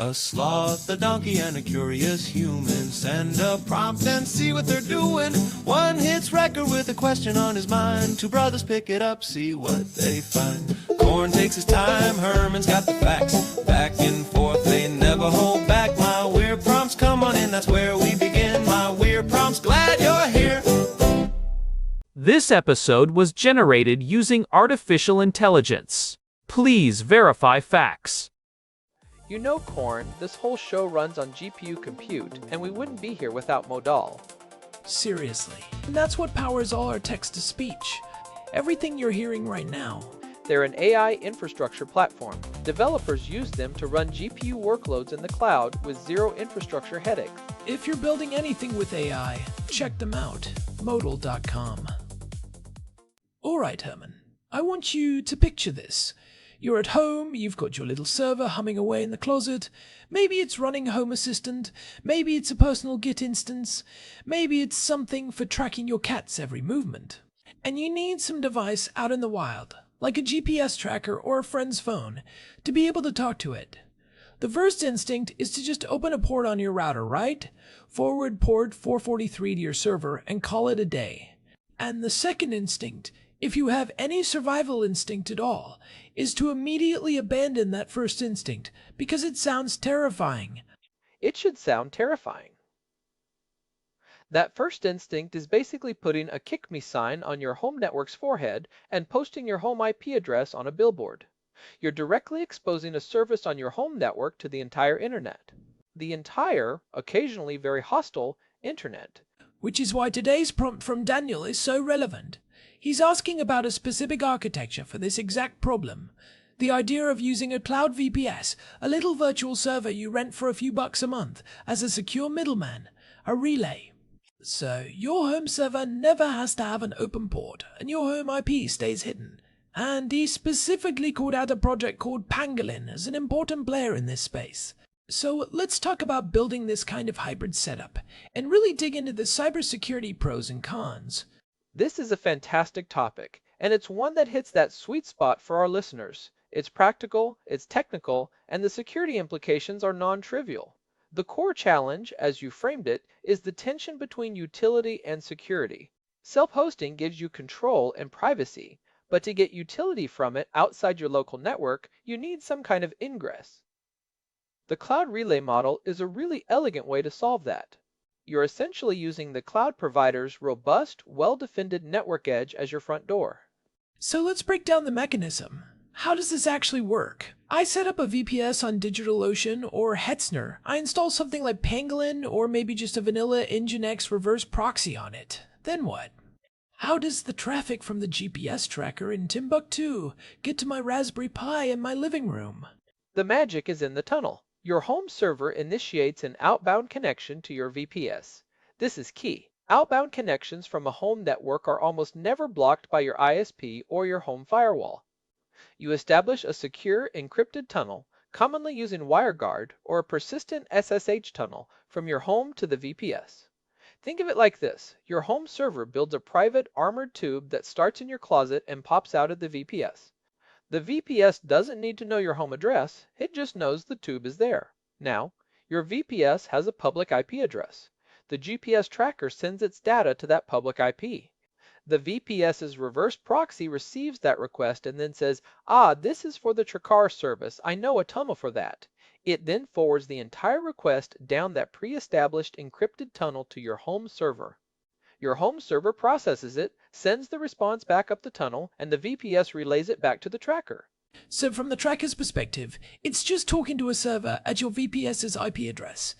A sloth, a donkey, and a curious human. Send a prompt and see what they're doing. One hits record with a question on his mind. Two brothers pick it up, see what they find. Corn takes his time, Herman's got the facts. Back and forth, they never hold back. My weird prompts, come on in, that's where we begin. My weird prompts, glad you're here. This episode was generated using artificial intelligence. Please verify facts. You know, Corn, this whole show runs on GPU compute, and we wouldn't be here without Modal. Seriously. And that's what powers all our text-to-speech. Everything you're hearing right now. They're an AI infrastructure platform. Developers use them to run GPU workloads in the cloud with zero infrastructure headaches. If you're building anything with AI, check them out. Modal.com. Alright, Herman. I want you to picture this. You're at home, you've got your little server humming away in the closet. Maybe it's running Home Assistant, maybe it's a personal Git instance, maybe it's something for tracking your cat's every movement. And you need some device out in the wild, like a GPS tracker or a friend's phone, to be able to talk to it. The first instinct is to just open a port on your router, right? Forward port 443 to your server and call it a day. And the second instinct, if you have any survival instinct at all, is to immediately abandon that first instinct, because it sounds terrifying. It should sound terrifying. That first instinct is basically putting a kick me sign on your home network's forehead and posting your home IP address on a billboard. You're directly exposing a service on your home network to the entire internet. The entire, occasionally very hostile, internet. Which is why today's prompt from Daniel is so relevant. He's asking about a specific architecture for this exact problem. The idea of using a cloud VPS, a little virtual server you rent for a few bucks a month, as a secure middleman, a relay. So your home server never has to have an open port, and your home IP stays hidden. And he specifically called out a project called Pangolin as an important player in this space. So let's talk about building this kind of hybrid setup, and really dig into the cybersecurity pros and cons. This is a fantastic topic, and it's one that hits that sweet spot for our listeners. It's practical, it's technical, and the security implications are non-trivial. The core challenge, as you framed it, is the tension between utility and security. Self-hosting gives you control and privacy, but to get utility from it outside your local network, you need some kind of ingress. The cloud relay model is a really elegant way to solve that. You're essentially using the cloud provider's robust, well-defended network edge as your front door. So let's break down the mechanism. How does this actually work? I set up a VPS on DigitalOcean or Hetzner. I install something like Pangolin or maybe just a vanilla Nginx reverse proxy on it. Then what? How does the traffic from the GPS tracker in Timbuktu get to my Raspberry Pi in my living room? The magic is in the tunnel. Your home server initiates an outbound connection to your VPS. This is key. Outbound connections from a home network are almost never blocked by your ISP or your home firewall. You establish a secure encrypted tunnel, commonly using WireGuard or a persistent SSH tunnel from your home to the VPS. Think of it like this. Your home server builds a private armored tube that starts in your closet and pops out at the VPS. The VPS doesn't need to know your home address, it just knows the tube is there. Now, your VPS has a public IP address. The GPS tracker sends its data to that public IP. The VPS's reverse proxy receives that request and then says, this is for the Tracar service, I know a tunnel for that. It then forwards the entire request down that pre-established encrypted tunnel to your home server. Your home server processes it, sends the response back up the tunnel, and the VPS relays it back to the tracker. So from the tracker's perspective, it's just talking to a server at your VPS's IP address.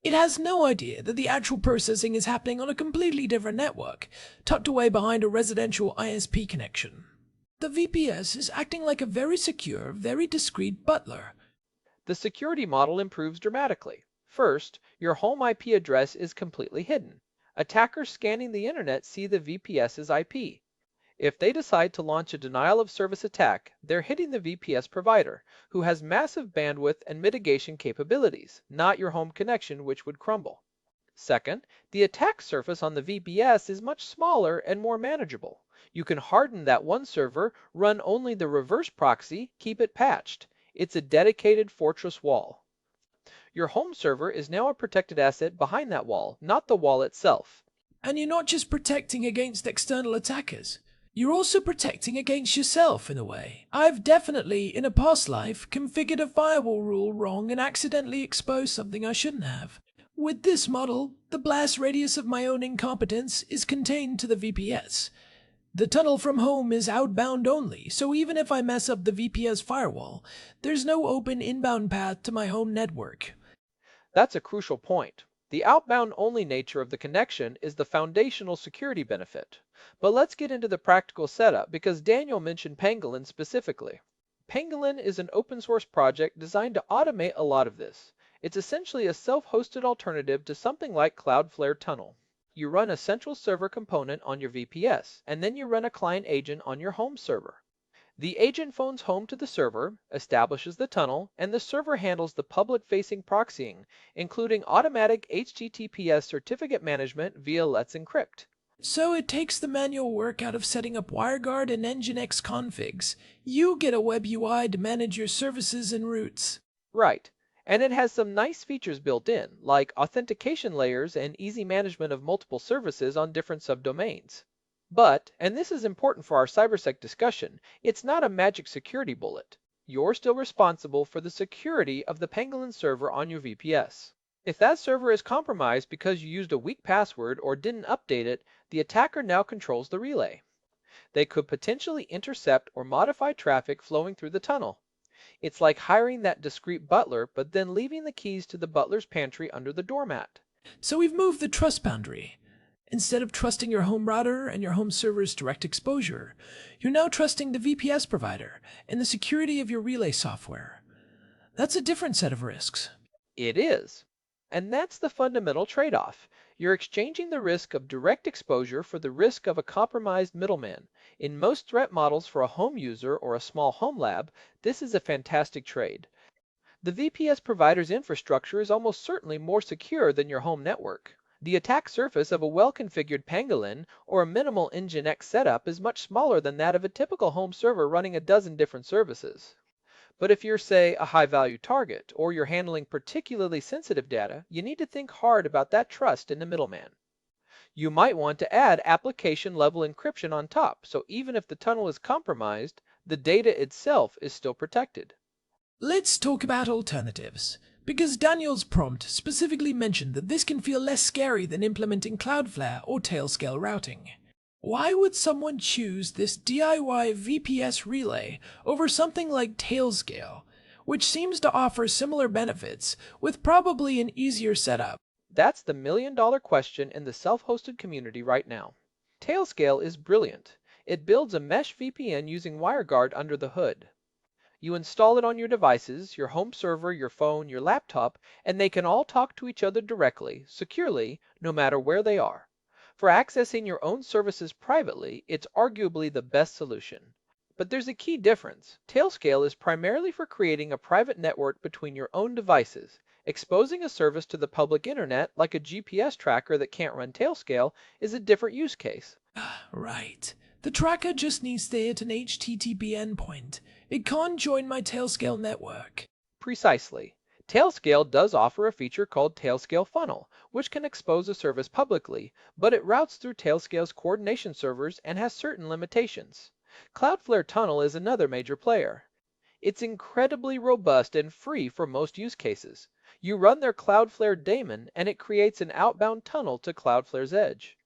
It has no idea that the actual processing is happening on a completely different network, tucked away behind a residential ISP connection. The VPS is acting like a very secure, very discreet butler. The security model improves dramatically. First, your home IP address is completely hidden. Attackers scanning the internet see the VPS's IP. If they decide to launch a denial of service attack, they're hitting the VPS provider, who has massive bandwidth and mitigation capabilities, not your home connection, which would crumble. Second, the attack surface on the VPS is much smaller and more manageable. You can harden that one server, run only the reverse proxy, keep it patched. It's a dedicated fortress wall. Your home server is now a protected asset behind that wall, not the wall itself. And you're not just protecting against external attackers. You're also protecting against yourself in a way. I've definitely, in a past life, configured a firewall rule wrong and accidentally exposed something I shouldn't have. With this model, the blast radius of my own incompetence is contained to the VPS. The tunnel from home is outbound only, so even if I mess up the VPS firewall, there's no open inbound path to my home network. That's a crucial point. The outbound-only nature of the connection is the foundational security benefit. But let's get into the practical setup because Daniel mentioned Pangolin specifically. Pangolin is an open-source project designed to automate a lot of this. It's essentially a self-hosted alternative to something like Cloudflare Tunnel. You run a central server component on your VPS, and then you run a client agent on your home server. The agent phones home to the server, establishes the tunnel, and the server handles the public-facing proxying, including automatic HTTPS certificate management via Let's Encrypt. So it takes the manual work out of setting up WireGuard and Nginx configs. You get a web UI to manage your services and routes. Right. And it has some nice features built in, like authentication layers and easy management of multiple services on different subdomains. But, and this is important for our cybersec discussion, it's not a magic security bullet. You're still responsible for the security of the Pangolin server on your VPS. If that server is compromised because you used a weak password or didn't update it, the attacker now controls the relay. They could potentially intercept or modify traffic flowing through the tunnel. It's like hiring that discreet butler, but then leaving the keys to the butler's pantry under the doormat. So we've moved the trust boundary. Instead of trusting your home router and your home server's direct exposure, you're now trusting the VPS provider and the security of your relay software. That's a different set of risks. It is. And that's the fundamental trade-off. You're exchanging the risk of direct exposure for the risk of a compromised middleman. In most threat models for a home user or a small home lab, this is a fantastic trade. The VPS provider's infrastructure is almost certainly more secure than your home network. The attack surface of a well-configured Pangolin or a minimal Nginx setup is much smaller than that of a typical home server running a dozen different services. But if you're, say, a high-value target, or you're handling particularly sensitive data, you need to think hard about that trust in the middleman. You might want to add application-level encryption on top, so even if the tunnel is compromised, the data itself is still protected. Let's talk about alternatives, because Daniel's prompt specifically mentioned that this can feel less scary than implementing Cloudflare or Tailscale routing. Why would someone choose this DIY VPS relay over something like Tailscale, which seems to offer similar benefits with probably an easier setup? That's the million-dollar question in the self-hosted community right now. Tailscale is brilliant. It builds a mesh VPN using WireGuard under the hood. You install it on your devices, your home server, your phone, your laptop, and they can all talk to each other directly, securely, no matter where they are. For accessing your own services privately, it's arguably the best solution. But there's a key difference. Tailscale is primarily for creating a private network between your own devices. Exposing a service to the public internet, like a GPS tracker that can't run Tailscale, is a different use case. Right. The tracker just needs to hit an HTTP endpoint. It can't join my Tailscale network. Precisely. Tailscale does offer a feature called Tailscale Funnel, which can expose a service publicly, but it routes through Tailscale's coordination servers and has certain limitations. Cloudflare Tunnel is another major player. It's incredibly robust and free for most use cases. You run their Cloudflare daemon and it creates an outbound tunnel to Cloudflare's edge.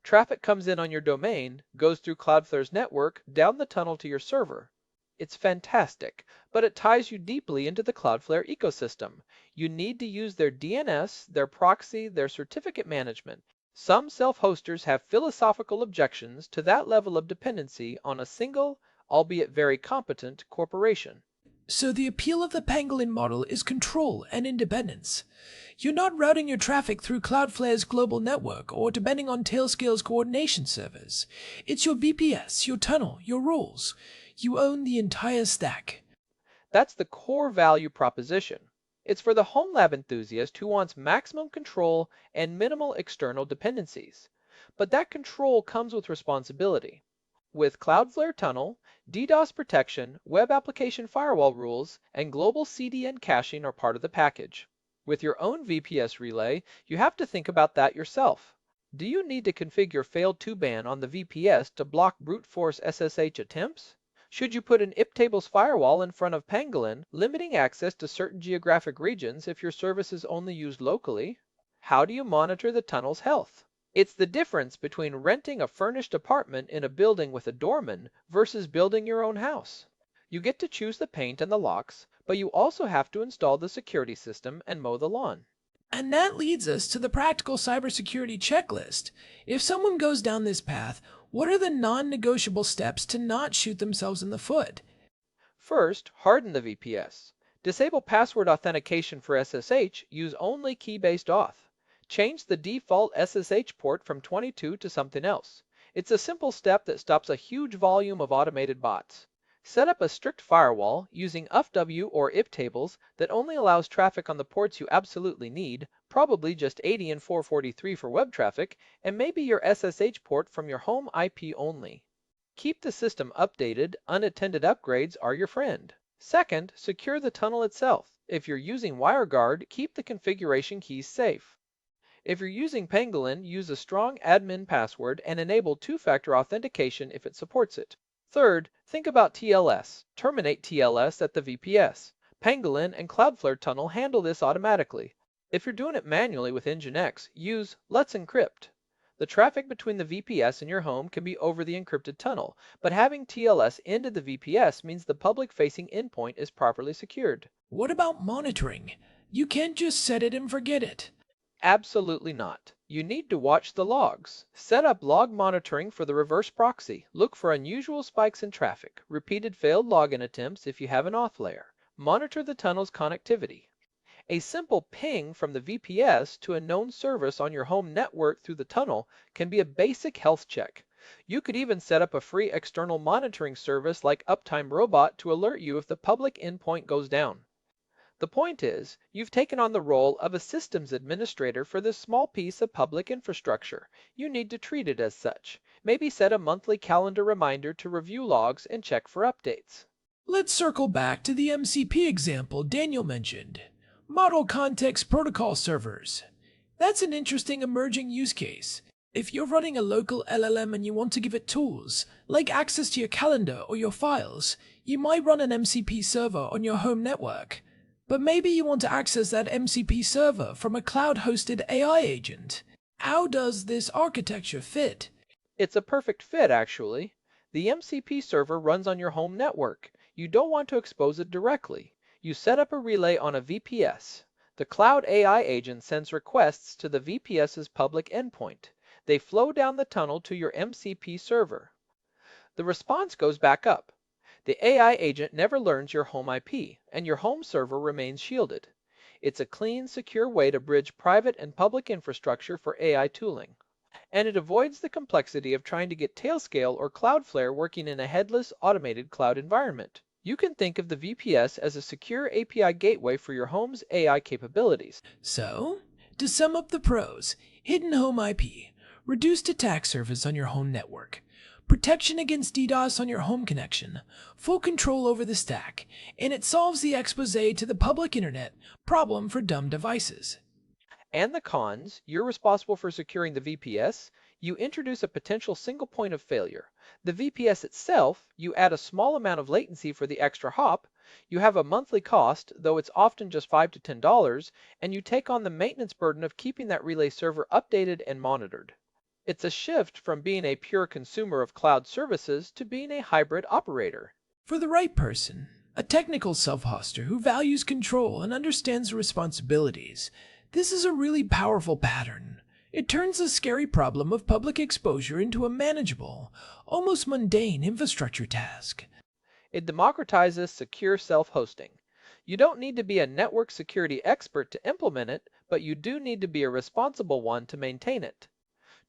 Traffic comes in on your domain, goes through Cloudflare's network, down the tunnel to your server. It's fantastic, but it ties you deeply into the Cloudflare ecosystem. You need to use their DNS, their proxy, their certificate management. Some self-hosters have philosophical objections to that level of dependency on a single, albeit very competent, corporation. So the appeal of the Pangolin model is control and independence. You're not routing your traffic through Cloudflare's global network or depending on Tailscale's coordination servers. It's your VPS, your tunnel, your rules. You own the entire stack. That's the core value proposition. It's for the home lab enthusiast who wants maximum control and minimal external dependencies. But that control comes with responsibility. With Cloudflare Tunnel, DDoS protection, web application firewall rules, and global CDN caching are part of the package. With your own VPS relay, you have to think about that yourself. Do you need to configure failed to ban on the VPS to block brute force SSH attempts? Should you put an iptables firewall in front of Pangolin, limiting access to certain geographic regions if your service is only used locally? How do you monitor the tunnel's health? It's the difference between renting a furnished apartment in a building with a doorman versus building your own house. You get to choose the paint and the locks, but you also have to install the security system and mow the lawn. And that leads us to the practical cybersecurity checklist. If someone goes down this path, what are the non-negotiable steps to not shoot themselves in the foot? First, harden the VPS. Disable password authentication for SSH, use only key-based auth. Change the default SSH port from 22 to something else. It's a simple step that stops a huge volume of automated bots. Set up a strict firewall using UFW or iptables that only allows traffic on the ports you absolutely need, probably just 80 and 443 for web traffic, and maybe your SSH port from your home IP only. Keep the system updated, unattended upgrades are your friend. Second, secure the tunnel itself. If you're using WireGuard, keep the configuration keys safe. If you're using Pangolin, use a strong admin password and enable two-factor authentication if it supports it. Third, think about TLS. Terminate TLS at the VPS. Pangolin and Cloudflare Tunnel handle this automatically. If you're doing it manually with Nginx, use Let's Encrypt. The traffic between the VPS and your home can be over the encrypted tunnel, but having TLS into the VPS means the public-facing endpoint is properly secured. What about monitoring? You can't just set it and forget it. Absolutely not. You need to watch the logs. Set up log monitoring for the reverse proxy. Look for unusual spikes in traffic, repeated failed login attempts if you have an auth layer. Monitor the tunnel's connectivity. A simple ping from the VPS to a known service on your home network through the tunnel can be a basic health check. You could even set up a free external monitoring service like Uptime Robot to alert you if the public endpoint goes down. The point is, you've taken on the role of a systems administrator for this small piece of public infrastructure. You need to treat it as such. Maybe set a monthly calendar reminder to review logs and check for updates. Let's circle back to the MCP example Daniel mentioned. Model Context Protocol servers. That's an interesting emerging use case. If you're running a local LLM and you want to give it tools, like access to your calendar or your files, you might run an MCP server on your home network. But maybe you want to access that MCP server from a cloud-hosted AI agent. How does this architecture fit? It's a perfect fit, actually. The MCP server runs on your home network. You don't want to expose it directly. You set up a relay on a VPS. The cloud AI agent sends requests to the VPS's public endpoint. They flow down the tunnel to your MCP server. The response goes back up. The AI agent never learns your home IP, and your home server remains shielded. It's a clean, secure way to bridge private and public infrastructure for AI tooling. And it avoids the complexity of trying to get Tailscale or Cloudflare working in a headless, automated cloud environment. You can think of the VPS as a secure API gateway for your home's AI capabilities. So, to sum up the pros, hidden home IP, reduced attack surface on your home network, protection against DDoS on your home connection, full control over the stack, and it solves the expose to the public internet problem for dumb devices. And the cons, you're responsible for securing the VPS, you introduce a potential single point of failure. The VPS itself, you add a small amount of latency for the extra hop, you have a monthly cost, though it's often just $5 to $10, and you take on the maintenance burden of keeping that relay server updated and monitored. It's a shift from being a pure consumer of cloud services to being a hybrid operator. For the right person, a technical self-hoster who values control and understands responsibilities, this is a really powerful pattern. It turns the scary problem of public exposure into a manageable, almost mundane infrastructure task. It democratizes secure self-hosting. You don't need to be a network security expert to implement it, but you do need to be a responsible one to maintain it.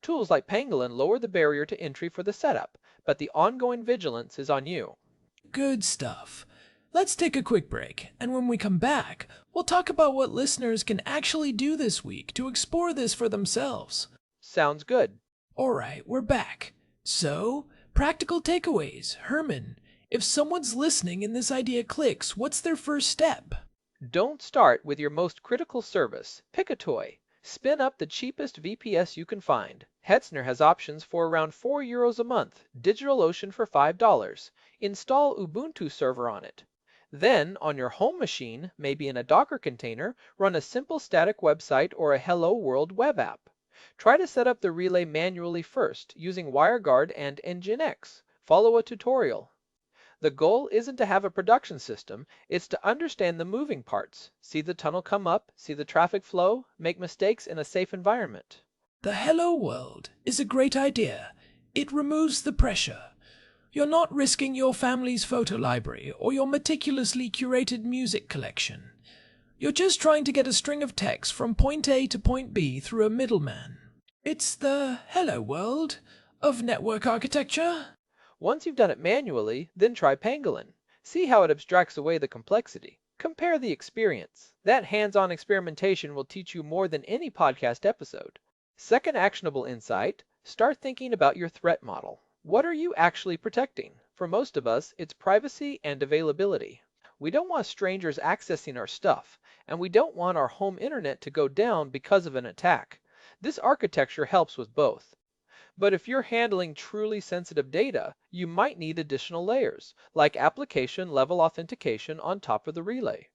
Tools like Pangolin lower the barrier to entry for the setup, but the ongoing vigilance is on you. Good stuff. Let's take a quick break, and when we come back, we'll talk about what listeners can actually do this week to explore this for themselves. Sounds good. Alright, we're back. So, practical takeaways. Herman, if someone's listening and this idea clicks, what's their first step? Don't start with your most critical service. Pick a toy. Spin up the cheapest VPS you can find. Hetzner has options for around €4 a month, DigitalOcean for $5. Install Ubuntu server on it. Then, on your home machine, maybe in a Docker container, run a simple static website or a Hello World web app. Try to set up the relay manually first, using WireGuard and Nginx. Follow a tutorial. The goal isn't to have a production system, it's to understand the moving parts, see the tunnel come up, see the traffic flow, make mistakes in a safe environment. The Hello World is a great idea. It removes the pressure. You're not risking your family's photo library or your meticulously curated music collection. You're just trying to get a string of text from point A to point B through a middleman. It's the Hello World of network architecture. Once you've done it manually, then try Pangolin. See how it abstracts away the complexity. Compare the experience. That hands-on experimentation will teach you more than any podcast episode. Second actionable insight, start thinking about your threat model. What are you actually protecting? For most of us, it's privacy and availability. We don't want strangers accessing our stuff, and we don't want our home internet to go down because of an attack. This architecture helps with both. But if you're handling truly sensitive data, you might need additional layers, like application-level authentication on top of the relay.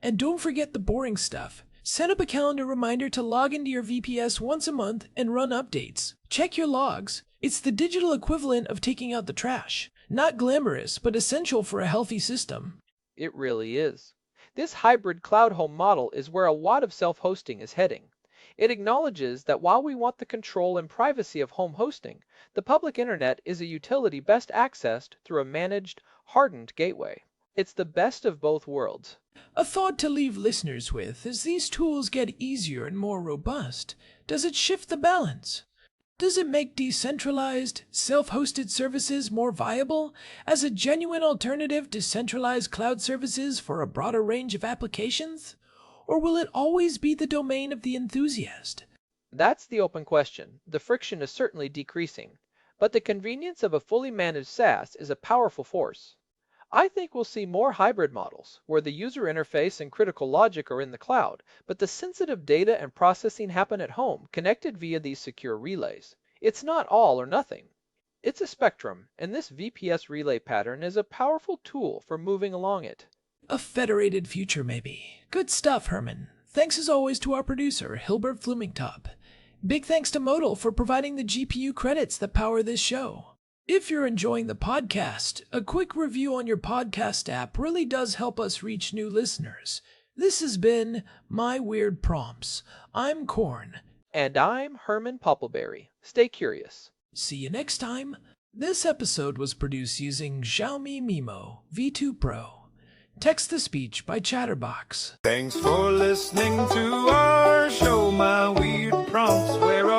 And don't forget the boring stuff. Set up a calendar reminder to log into your VPS once a month and run updates. Check your logs. It's the digital equivalent of taking out the trash. Not glamorous, but essential for a healthy system. It really is. This hybrid cloud home model is where a lot of self-hosting is heading. It acknowledges that while we want the control and privacy of home hosting, the public internet is a utility best accessed through a managed, hardened gateway. It's the best of both worlds. A thought to leave listeners with: as these tools get easier and more robust, does it shift the balance? Does it make decentralized, self-hosted services more viable as a genuine alternative to centralized cloud services for a broader range of applications? Or will it always be the domain of the enthusiast? That's the open question. The friction is certainly decreasing, but the convenience of a fully managed SaaS is a powerful force. I think we'll see more hybrid models, where the user interface and critical logic are in the cloud, but the sensitive data and processing happen at home, connected via these secure relays. It's not all or nothing. It's a spectrum, and this VPS relay pattern is a powerful tool for moving along it. A federated future, maybe. Good stuff, Herman. Thanks as always to our producer, Hilbert Flumingtop. Big thanks to Modal for providing the GPU credits that power this show. If you're enjoying the podcast, a quick review on your podcast app really does help us reach new listeners. This has been My Weird Prompts. I'm Korn. And I'm Herman Poppleberry. Stay curious. See you next time. This episode was produced using Xiaomi Mimo V2 Pro. Text-to-speech by Chatterbox. Thanks for listening to our show, My Weird Prompts, where